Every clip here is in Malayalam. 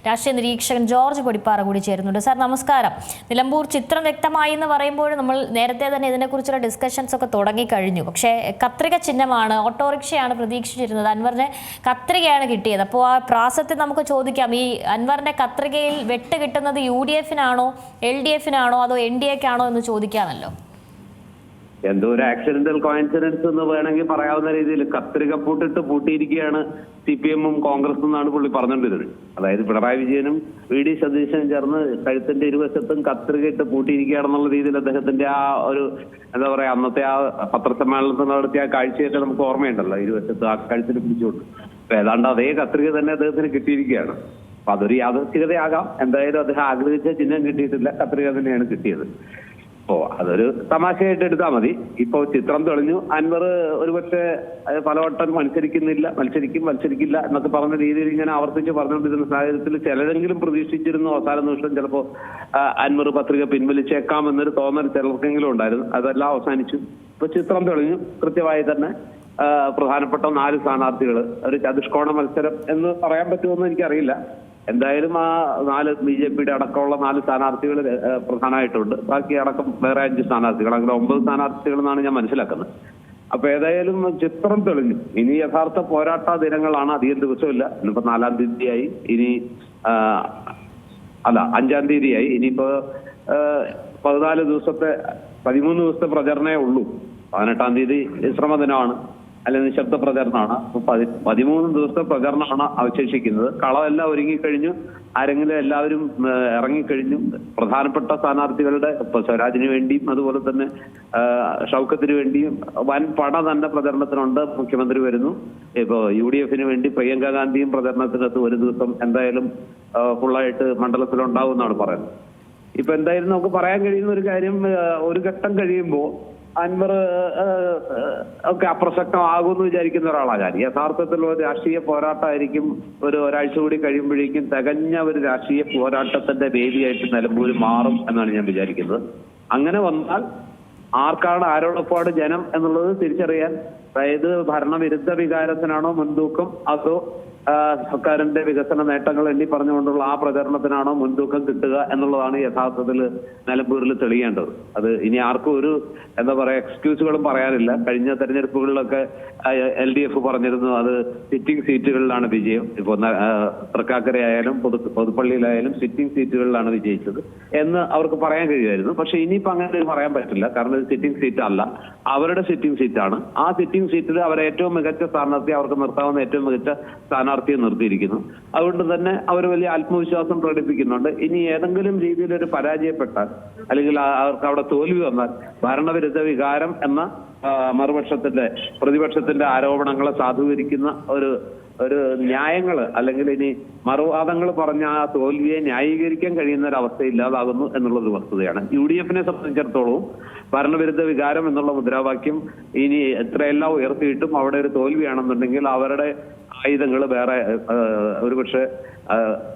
രാഷ്ട്രീയ നിരീക്ഷകൻ ജോർജ് പൊടിപ്പാറ കൂടി ചേരുന്നുണ്ട്. സാർ നമസ്കാരം. നിലമ്പൂർ ചിത്രം വ്യക്തമായി എന്ന് പറയുമ്പോൾ നമ്മൾ നേരത്തെ തന്നെ ഇതിനെക്കുറിച്ചുള്ള ഡിസ്കഷൻസ് ഒക്കെ തുടങ്ങിക്കഴിഞ്ഞു. പക്ഷേ കത്രിക ചിഹ്നമാണ്, ഓട്ടോറിക്ഷയാണ് പ്രതീക്ഷിച്ചിരുന്നത്. അൻവറിന് കത്രികയാണ് കിട്ടിയത്. അപ്പോൾ ആ പ്രാസത്തിൽ നമുക്ക് ചോദിക്കാം, ഈ അൻവറിന്റെ കത്രികയിൽ വെട്ട് കിട്ടുന്നത് UDF-നാണോ LDF-നാണോ അതോ NDA-ക്കാണോ എന്ന് ചോദിക്കാമല്ലോ. എന്തോ ഒരു ആക്സിഡന്റൽ കോയിൻസിഡൻസ് എന്ന് വേണമെങ്കിൽ പറയാവുന്ന രീതിയിൽ കത്രിക പൂട്ടിട്ട് പൂട്ടിയിരിക്കുകയാണ് CPM-ഉം കോൺഗ്രസും എന്നാണ് പുള്ളി പറഞ്ഞുകൊണ്ടിരുന്നത്. അതായത് പിണറായി വിജയനും VD സതീശനും ചേർന്ന് കഴുത്തിന്റെ ഇരുവശത്തും കത്രിക ഇട്ട് പൂട്ടിയിരിക്കുകയാണെന്നുള്ള രീതിയിൽ അദ്ദേഹത്തിന്റെ ആ ഒരു എന്താ പറയാ അന്നത്തെ ആ പത്രസമ്മേളനത്തിൽ നടത്തിയ ആ കാഴ്ചയൊക്കെ നമുക്ക് ഓർമ്മയുണ്ടല്ലോ. ഇരുവശത്ത് ആ കഴുത്തിന് പിടിച്ചുകൊണ്ട് അപ്പൊ ഏതാണ്ട് അതേ കത്രിക തന്നെ അദ്ദേഹത്തിന് കിട്ടിയിരിക്കുകയാണ്. അപ്പൊ അതൊരു യാദൃശ്ചികതയാകാം. എന്തായാലും അദ്ദേഹം ആഗ്രഹിച്ച ചിഹ്നം കിട്ടിയിട്ടില്ല, കത്രിക തന്നെയാണ് കിട്ടിയത്. അതൊരു തമാശയായിട്ട് എടുത്താൽ മതി. ഇപ്പൊ ചിത്രം തെളിഞ്ഞു. അൻവർ ഒരുപക്ഷെ പലവട്ടം മത്സരിക്കില്ല എന്നൊക്കെ പറഞ്ഞ രീതിയിൽ ഇങ്ങനെ ആവർത്തിച്ച് പറഞ്ഞുകൊണ്ടിരുന്ന സാഹചര്യത്തിൽ ചിലരെങ്കിലും പ്രതീക്ഷിച്ചിരുന്നു അവസാന നിമിഷം ചിലപ്പോ അൻവർ പത്രിക പിൻവലിച്ചേക്കാം എന്നൊരു തോന്നൽ ചിലർക്കെങ്കിലും ഉണ്ടായിരുന്നു. അതെല്ലാം അവസാനിച്ചു. ഇപ്പൊ ചിത്രം തെളിഞ്ഞു. കൃത്യമായി തന്നെ പ്രധാനപ്പെട്ട 4 സ്ഥാനാർത്ഥികൾ, ഒരു ചതുഷ്കോണ മത്സരം എന്ന് പറയാൻ പറ്റുമെന്ന് എനിക്കറിയില്ല. എന്തായാലും ആ 4 BJP-യുടെ അടക്കമുള്ള 4 സ്ഥാനാർത്ഥികൾ പ്രധാനമായിട്ടുണ്ട്. ബാക്കി അടക്കം വേറെ 5 സ്ഥാനാർത്ഥികൾ, അങ്ങനെ 9 സ്ഥാനാർത്ഥികൾ എന്നാണ് ഞാൻ മനസ്സിലാക്കുന്നത്. അപ്പൊ ഏതായാലും ചിത്രം തെളിഞ്ഞു. ഇനി യഥാർത്ഥ പോരാട്ട ദിനങ്ങളാണ്. അധികം ദിവസമില്ല. ഇന്നിപ്പോ 4-ാം തീയതിയായി. ഇനി 5-ാം തീയതിയായി. ഇനിയിപ്പോ 13 ദിവസത്തെ പ്രചരണേ ഉള്ളൂ. 18-ാം തീയതി ശ്രമദിനമാണ്, അല്ലെങ്കിൽ നിശബ്ദ പ്രചരണമാണ്. അപ്പൊ 13 ദിവസത്തെ പ്രചരണമാണ് അവശേഷിക്കുന്നത്. കളമെല്ലാം ഒരുങ്ങിക്കഴിഞ്ഞു. ആരെങ്കിലും എല്ലാവരും ഇറങ്ങിക്കഴിഞ്ഞു. പ്രധാനപ്പെട്ട സ്ഥാനാർത്ഥികളുടെ ഇപ്പൊ സ്വരാജിന് വേണ്ടിയും അതുപോലെ തന്നെ ഷൗക്കത്തിന് വേണ്ടിയും വൻ പട തന്നെ പ്രചരണത്തിനുണ്ട്. മുഖ്യമന്ത്രി വരുന്നു. ഇപ്പൊ UDF-ന് വേണ്ടി പ്രിയങ്ക ഗാന്ധിയും പ്രചരണത്തിനകത്ത് ഒരു ദിവസം എന്തായാലും ഫുള്ളായിട്ട് മണ്ഡലത്തിലുണ്ടാവും എന്നാണ് പറയുന്നത്. ഇപ്പൊ എന്തായാലും നമുക്ക് പറയാൻ കഴിയുന്ന ഒരു കാര്യം, ഒരു ഘട്ടം കഴിയുമ്പോൾ അൻവർ ഒക്കെ അപ്രസക്തമാകുമെന്ന് വിചാരിക്കുന്ന ഒരാളാണ് ഞാൻ. യഥാർത്ഥത്തിൽ ഒരു രാഷ്ട്രീയ പോരാട്ടമായിരിക്കും ഒരാഴ്ച കൂടി കഴിയുമ്പോഴേക്കും തികഞ്ഞ ഒരു രാഷ്ട്രീയ പോരാട്ടത്തിന്റെ വേദിയായിട്ട് നിലമ്പൂർ മാറും എന്നാണ് ഞാൻ വിചാരിക്കുന്നത്. അങ്ങനെ വന്നാൽ ആർക്കാണ് ആരോടൊപ്പമാണ് ജനം എന്നുള്ളത് തിരിച്ചറിയാൻ, അതായത് ഭരണവിരുദ്ധ വികാരത്തിനാണോ മുൻതൂക്കം അതോ സർക്കാരിന്റെ വികസന നേട്ടങ്ങൾ എണ്ണി പറഞ്ഞുകൊണ്ടുള്ള ആ പ്രചരണത്തിനാണോ മുൻതൂക്കം കിട്ടുക എന്നുള്ളതാണ് യഥാർത്ഥത്തിൽ നിലമ്പൂരിൽ തെളിയേണ്ടത്. അത് ഇനി ആർക്കും ഒരു എന്താ പറയാ എക്സ്ക്യൂസുകളും പറയാനില്ല. കഴിഞ്ഞ തെരഞ്ഞെടുപ്പുകളിലൊക്കെ LDF പറഞ്ഞിരുന്നു അത് സിറ്റിംഗ് സീറ്റുകളിലാണ് വിജയം. ഇപ്പൊ തൃക്കാക്കരയായാലും പുതുപ്പള്ളിയിലായാലും സിറ്റിംഗ് സീറ്റുകളിലാണ് വിജയിച്ചത് എന്ന് അവർക്ക് പറയാൻ കഴിയുമായിരുന്നു. പക്ഷെ ഇനിയിപ്പോ അങ്ങനെ പറയാൻ പറ്റില്ല. കാരണം ഇത് സിറ്റിംഗ് സീറ്റ് അല്ല, അവരുടെ സിറ്റിംഗ് സീറ്റാണ്. ആ സിറ്റിംഗ് സീറ്റിൽ അവർ ഏറ്റവും മികച്ച സ്ഥാനാർത്ഥി, അവർക്ക് നിർത്താവുന്ന ഏറ്റവും മികച്ച സ്ഥാനാർത്ഥിയെ നിർത്തിയിരിക്കുന്നു. അതുകൊണ്ട് തന്നെ അവർ വലിയ ആത്മവിശ്വാസം പ്രകടിപ്പിക്കുന്നുണ്ട്. ഇനി ഏതെങ്കിലും രീതിയിൽ ഒരു പരാജയപ്പെട്ടാൽ അല്ലെങ്കിൽ അവർക്ക് അവിടെ തോൽവി വന്നാൽ ഭരണവിരുദ്ധ വികാരം എന്ന പ്രതിപക്ഷത്തിന്റെ ആരോപണങ്ങളെ സാധൂകരിക്കുന്ന ഒരു ന്യായങ്ങള് അല്ലെങ്കിൽ ഇനി മറുവാദങ്ങൾ പറഞ്ഞ ആ തോൽവിയെ ന്യായീകരിക്കാൻ കഴിയുന്ന ഒരു അവസ്ഥ ഇല്ലാതാകുന്നു എന്നുള്ളൊരു വസ്തുതയാണ്. UDF-നെ സംബന്ധിച്ചിടത്തോളം ഭരണവിരുദ്ധ വികാരം എന്നുള്ള മുദ്രാവാക്യം ഇനി എത്രയെല്ലാം ഉയർത്തിയിട്ടും അവിടെ ഒരു തോൽവിയാണെന്നുണ്ടെങ്കിൽ അവരുടെ ആയുധങ്ങൾ വേറെ ഒരുപക്ഷെ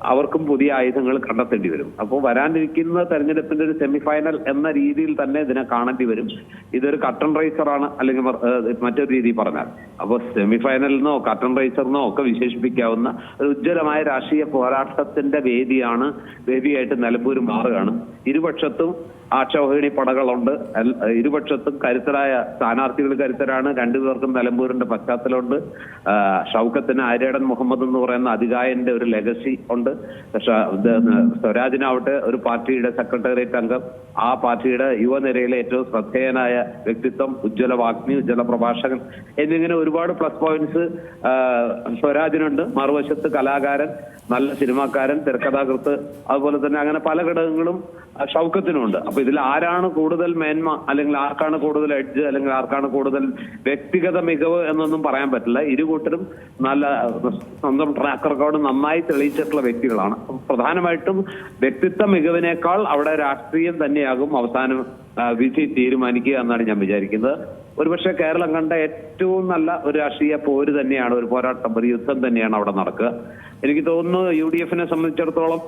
അവർക്കും പുതിയ ആയുധങ്ങൾ കണ്ടെത്തേണ്ടി വരും. അപ്പോൾ വരാനിരിക്കുന്ന തെരഞ്ഞെടുപ്പിന്റെ ഒരു സെമിഫൈനൽ എന്ന രീതിയിൽ തന്നെ ഇതിനെ കാണേണ്ടി വരും. ഇതൊരു കട്ടൺ റേസറാണ്, അല്ലെങ്കിൽ മറ്റൊരു രീതിയിൽ പറഞ്ഞാൽ. അപ്പോൾ സെമിഫൈനലിനോ കട്ടൺ റേസറിനോ ഒക്കെ വിശേഷിപ്പിക്കാവുന്ന ഒരു ഉജ്ജ്വലമായ രാഷ്ട്രീയ പോരാട്ടത്തിന്റെ വേദിയായിട്ട് നിലമ്പൂർ മാറുകയാണ്. ഇരുപക്ഷത്തും ആക്ഷോഹിണി പടകളുണ്ട്. ഇരുപക്ഷത്തും കരുത്തരായ സ്ഥാനാർത്ഥികൾ കരുത്തരാണ്. രണ്ടുപേർക്കും നിലമ്പൂരിന്റെ പശ്ചാത്തലമുണ്ട്. ഷൗക്കത്തിന് ആര്യടൻ മുഹമ്മദ് എന്ന് പറയുന്ന അതികായന്റെ ഒരു ലെഗസി ഉണ്ട്. സ്വരാജിനാവട്ടെ ഒരു പാർട്ടിയുടെ സെക്രട്ടേറിയറ്റ് അംഗം, ആ പാർട്ടിയുടെ യുവനിരയിലെ ഏറ്റവും ശ്രദ്ധേയനായ വ്യക്തിത്വം, ഉജ്ജ്വല വാഗ്മി, ഉജ്ജ്വല പ്രഭാഷകൻ എന്നിങ്ങനെ ഒരുപാട് പ്ലസ് പോയിന്റ്സ് സ്വരാജിനുണ്ട്. മറുവശത്ത് കലാകാരൻ, നല്ല സിനിമാക്കാരൻ, തിരക്കഥാകൃത്ത്, അതുപോലെ തന്നെ അങ്ങനെ പല ഘടകങ്ങളും ഷൗക്കത്തിനുണ്ട്. അപ്പൊ ഇതിൽ ആരാണ് കൂടുതൽ മേന്മ, അല്ലെങ്കിൽ ആർക്കാണ് കൂടുതൽ എഡ്ജ്, അല്ലെങ്കിൽ ആർക്കാണ് കൂടുതൽ വ്യക്തിഗത മികവ് എന്നൊന്നും പറയാൻ പറ്റില്ല. ഇരുകൂട്ടരും നല്ല സ്വന്തം ട്രാക്ക് റെക്കോർഡ് നന്നായി തെളിയിച്ചിട്ടുള്ള വ്യക്തികളാണ്. പ്രധാനമായിട്ടും വ്യക്തിത്വ മികവിനേക്കാൾ അവിടെ രാഷ്ട്രീയം തന്നെയാകും അവസാനം വിധി തീരുമാനിക്കുക എന്നാണ് ഞാൻ വിചാരിക്കുന്നത്. ഒരുപക്ഷെ കേരളം കണ്ട ഏറ്റവും നല്ല ഒരു രാഷ്ട്രീയ പോര് തന്നെയാണ്, ഒരു പോരാട്ടം, ഒരു യുദ്ധം തന്നെയാണ് അവിടെ നടക്കുക. എനിക്ക് തോന്നുന്നു UDF-നെ സംബന്ധിച്ചിടത്തോളം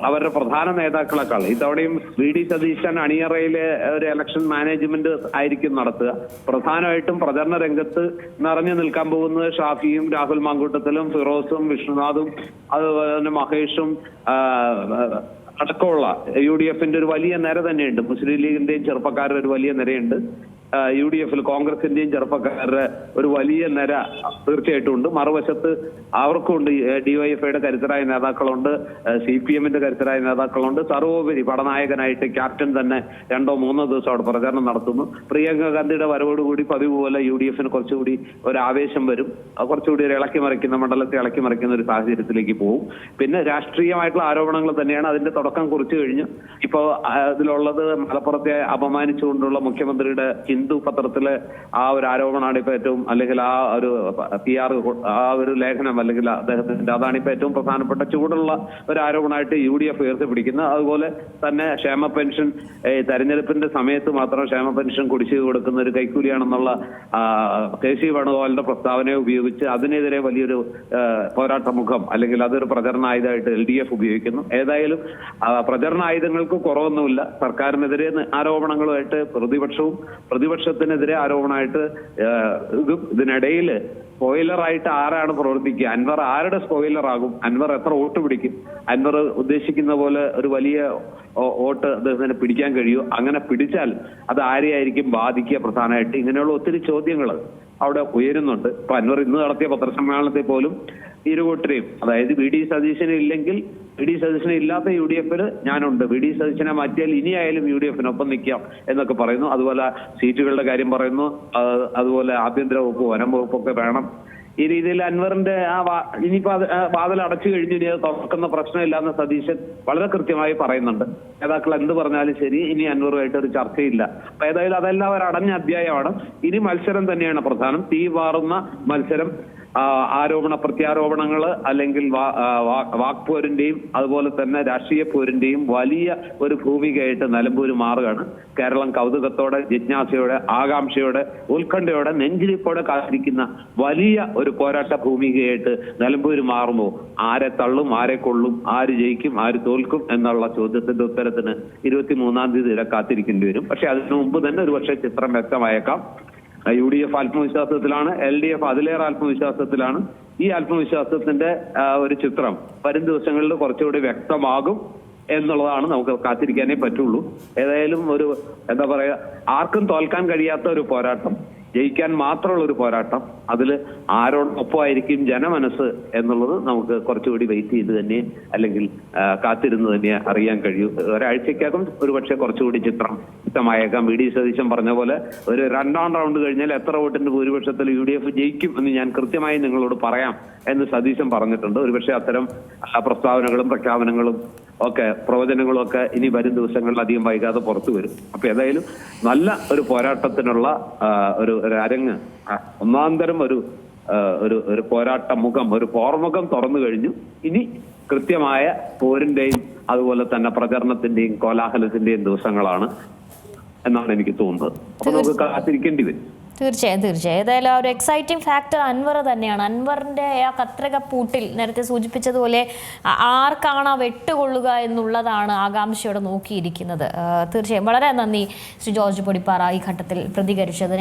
അവരുടെ പ്രധാന നേതാക്കളെക്കാൾ ഇത്തവണയും VD സതീശൻ അണിയറയിലെ ഒരു ഇലക്ഷൻ മാനേജ്മെന്റ് ആയിരിക്കും നടത്തുക. പ്രധാനമായിട്ടും പ്രചരണ രംഗത്ത് നിറഞ്ഞു നിൽക്കാൻ പോകുന്നത് ഷാഫിയും രാഹുൽ മാങ്കൂട്ടത്തിലും ഫിറോസും വിഷ്ണുനാഥും അതുപോലെ തന്നെ മഹേഷും അടക്കമുള്ള UDF-ന്റെ ഒരു വലിയ നിര തന്നെയുണ്ട്. മുസ്ലിം ലീഗിന്റെയും ചെറുപ്പക്കാരുടെ ഒരു വലിയ നിരയുണ്ട്. UDF-ൽ കോൺഗ്രസിന്റെയും ചെറുപ്പക്കാരുടെ ഒരു വലിയ നിര തീർച്ചയായിട്ടും ഉണ്ട്. മറുവശത്ത് അവർക്കുണ്ട് DYFIയുടെ കരുത്തരായ നേതാക്കളുണ്ട്, CPM-ന്റെ കരുത്തരായ നേതാക്കളുണ്ട്. സർവോപരി പടനായകനായിട്ട് ക്യാപ്റ്റൻ തന്നെ 2-3 ദിവസം അവിടെ പ്രചാരണം നടത്തുന്നു. പ്രിയങ്ക ഗാന്ധിയുടെ വരവോടുകൂടി പതിവ് പോലെ UDF-ന് കുറച്ചുകൂടി ഒരു ആവേശം വരും, കുറച്ചുകൂടി ഒരു ഇളക്കി മറിക്കുന്ന മണ്ഡലത്തെ ഇളക്കി മറിക്കുന്ന ഒരു സാഹചര്യത്തിലേക്ക് പോകും. പിന്നെ രാഷ്ട്രീയമായിട്ടുള്ള ആരോപണങ്ങൾ തന്നെയാണ് അതിന്റെ തുടക്കം കുറിച്ചു കഴിഞ്ഞു. ഇപ്പോ അതിലുള്ളത് മലപ്പുറത്തെ അപമാനിച്ചുകൊണ്ടുള്ള മുഖ്യമന്ത്രിയുടെ ഹിന്ദു പത്രത്തിലെ ആ ഒരു ആരോപണമാണ് ഇപ്പൊ ഏറ്റവും, അല്ലെങ്കിൽ ആ ഒരു PR ആ ഒരു ലേഖനം അല്ലെങ്കിൽ അദ്ദേഹത്തിന്റെ, അതാണ് ഇപ്പൊ ഏറ്റവും പ്രധാനപ്പെട്ട ചൂടുള്ള ഒരു ആരോപണമായിട്ട് UDF ഉയർത്തിപ്പിടിക്കുന്നത്. അതുപോലെ തന്നെ ക്ഷേമ പെൻഷൻ തെരഞ്ഞെടുപ്പിന്റെ സമയത്ത് മാത്രം ക്ഷേമ പെൻഷൻ കുടിശ്ശിക കൊടുക്കുന്ന ഒരു കൈക്കൂലിയാണെന്നുള്ള KC വേണുഗോപാലിന്റെ പ്രസ്താവനയെ ഉപയോഗിച്ച് അതിനെതിരെ വലിയൊരു പോരാട്ടമുഖം അല്ലെങ്കിൽ അതൊരു പ്രചരണായുധമായിട്ട് LDF ഉപയോഗിക്കുന്നു. ഏതായാലും പ്രചരണ ആയുധങ്ങൾക്ക് കുറവൊന്നുമില്ല. സർക്കാരിനെതിരെ ആരോപണങ്ങളുമായിട്ട് പ്രതിപക്ഷത്തിനെതിരെ ആരോപണമായിട്ട് ഇതിനിടയിൽ സ്പോയിലറായിട്ട് ആരാണ് പ്രവർത്തിക്കുക? അൻവർ ആരുടെ സ്പോയിലറാകും? അൻവർ എത്ര വോട്ട് പിടിക്കും? അൻവർ ഉദ്ദേശിക്കുന്ന പോലെ ഒരു വലിയ വോട്ട് അദ്ദേഹത്തിന് പിടിക്കാൻ കഴിയുമോ? അങ്ങനെ പിടിച്ചാൽ അത് ആരെയായിരിക്കും ബാധിക്കുക? പ്രധാനമായിട്ട് ഇങ്ങനെയുള്ള ഒത്തിരി ചോദ്യങ്ങൾ അവിടെ ഉയരുന്നുണ്ട്. ഇപ്പൊ അൻവർ ഇന്ന് നടത്തിയ പത്രസമ്മേളനത്തിൽ പോലും ഇരുകൂട്ടരെയും, അതായത് VD സതീശന് ഇല്ലെങ്കിൽ VD സതീശന് ഇല്ലാത്ത UDF-ല് ഞാനുണ്ട്, VD സതീശനെ മാറ്റിയാൽ ഇനിയായാലും UDF-നൊപ്പം നിൽക്കാം എന്നൊക്കെ പറയുന്നു. അതുപോലെ സീറ്റുകളുടെ കാര്യം പറയുന്നു. അതുപോലെ ആഭ്യന്തര വകുപ്പ്, വനം വകുപ്പൊക്കെ വേണം. ഈ രീതിയിൽ അൻവറിന്റെ ഇനിയിപ്പോ വാതിൽ അടച്ചു കഴിഞ്ഞു, ഇനി അത് തുറക്കുന്ന പ്രശ്നമില്ലാന്ന് സതീശൻ വളരെ കൃത്യമായി പറയുന്നുണ്ട്. നേതാക്കൾ എന്ത് പറഞ്ഞാലും ശരി, ഇനി അൻവറുമായിട്ട് ഒരു ചർച്ചയില്ല. അപ്പൊ ഏതായാലും അതെല്ലാം ഒരു അടഞ്ഞ അധ്യായമാണ്. ഇനി മത്സരം തന്നെയാണ് പ്രധാനം. തീ പാറുന്ന മത്സരം, ആരോപണ പ്രത്യാരോപണങ്ങള് അല്ലെങ്കിൽ വാക്പോരിന്റെയും അതുപോലെ തന്നെ രാഷ്ട്രീയ പോരിന്റെയും വലിയ ഒരു ഭൂമികയായിട്ട് നിലമ്പൂര് മാറുകയാണ്. കേരളം കൗതുകത്തോടെ, ജിജ്ഞാസയോടെ, ആകാംക്ഷയോടെ, ഉത്കണ്ഠയോടെ, നെഞ്ചിരിപ്പോടെ കാത്തിരിക്കുന്ന വലിയ ഒരു പോരാട്ട ഭൂമികയായിട്ട് നിലമ്പൂര് മാറുമോ? ആരെ തള്ളും, ആരെ കൊള്ളും, ആര് ജയിക്കും, ആര് തോൽക്കും എന്നുള്ള ചോദ്യത്തിന്റെ ഉത്തരത്തിന് 23-ാം തീയതി വരെ കാത്തിരിക്കേണ്ടി വരും. പക്ഷെ അതിനു മുമ്പ് തന്നെ ഒരുപക്ഷെ ചിത്രം വ്യക്തമായേക്കാം. UDF ആത്മവിശ്വാസത്തിലാണ്, LDF അതിലേറെ ആത്മവിശ്വാസത്തിലാണ്. ഈ ആത്മവിശ്വാസത്തിന്റെ ഒരു ചിത്രം വരും ദിവസങ്ങളിൽ കുറച്ചുകൂടി വ്യക്തമാകും എന്നുള്ളതാണ് നമുക്ക് കാത്തിരിക്കാനേ പറ്റുള്ളൂ. ഏതായാലും ഒരു എന്താ പറയാ, ആർക്കും തോൽക്കാൻ കഴിയാത്ത ഒരു പോരാട്ടം, ജയിക്കാൻ മാത്രമുള്ള ഒരു പോരാട്ടം, അതിൽ ആരോടൊപ്പമായിരിക്കും ജനമനസ്സ് എന്നുള്ളത് നമുക്ക് കുറച്ചുകൂടി വെയിറ്റ് ചെയ്ത് തന്നെ, അല്ലെങ്കിൽ കാത്തിരുന്ന് തന്നെ അറിയാൻ കഴിയും. ഒരാഴ്ചക്കകം ഒരുപക്ഷെ കുറച്ചുകൂടി ചിത്രം വ്യക്തമായേക്കാം. VD സതീശൻ പറഞ്ഞ പോലെ ഒരു 2ാം റൗണ്ട് കഴിഞ്ഞാൽ എത്ര വോട്ടിന്റെ ഭൂരിപക്ഷത്തിൽ UDF ജയിക്കും എന്ന് ഞാൻ കൃത്യമായി നിങ്ങളോട് പറയാം എന്ന് സതീശൻ പറഞ്ഞിട്ടുണ്ട്. ഒരുപക്ഷെ അത്തരം പ്രസ്താവനകളും പ്രഖ്യാപനങ്ങളും ഒക്കെ പ്രവചനങ്ങളും ഒക്കെ ഇനി വരും ദിവസങ്ങളിൽ അധികം വൈകാതെ പുറത്തു വരും. അപ്പൊ ഏതായാലും നല്ല ഒരു പോരാട്ടത്തിനുള്ള ഒരു അരങ്ങ്, ഒന്നാന്തരം ഒരു പോരാട്ട മുഖം, ഒരു പോർമുഖം തുറന്നു കഴിഞ്ഞു. ഇനി കൃത്യമായ പോരിന്റെയും അതുപോലെ തന്നെ പ്രചരണത്തിന്റെയും കോലാഹലത്തിന്റെയും ദിവസങ്ങളാണ് എന്നാണ് എനിക്ക് തോന്നുന്നത്. അപ്പൊ നമുക്ക് കാത്തിരിക്കേണ്ടി വരും. തീർച്ചയായും. ഏതായാലും ആ ഒരു എക്സൈറ്റിംഗ് ഫാക്ടർ അൻവർ തന്നെയാണ്. അൻവറിൻ്റെ ആ കത്രിക പൂട്ടിൽ നേരത്തെ സൂചിപ്പിച്ചതുപോലെ ആർക്കാണ് ആ വെട്ടുകൊള്ളുക എന്നുള്ളതാണ് ആകാംക്ഷയോടെ നോക്കിയിരിക്കുന്നത്. തീർച്ചയായും വളരെ നന്ദി ശ്രീ ജോർജ് പൊടിപ്പാറ ഈ ഘട്ടത്തിൽ പ്രതികരിച്ചതിന്.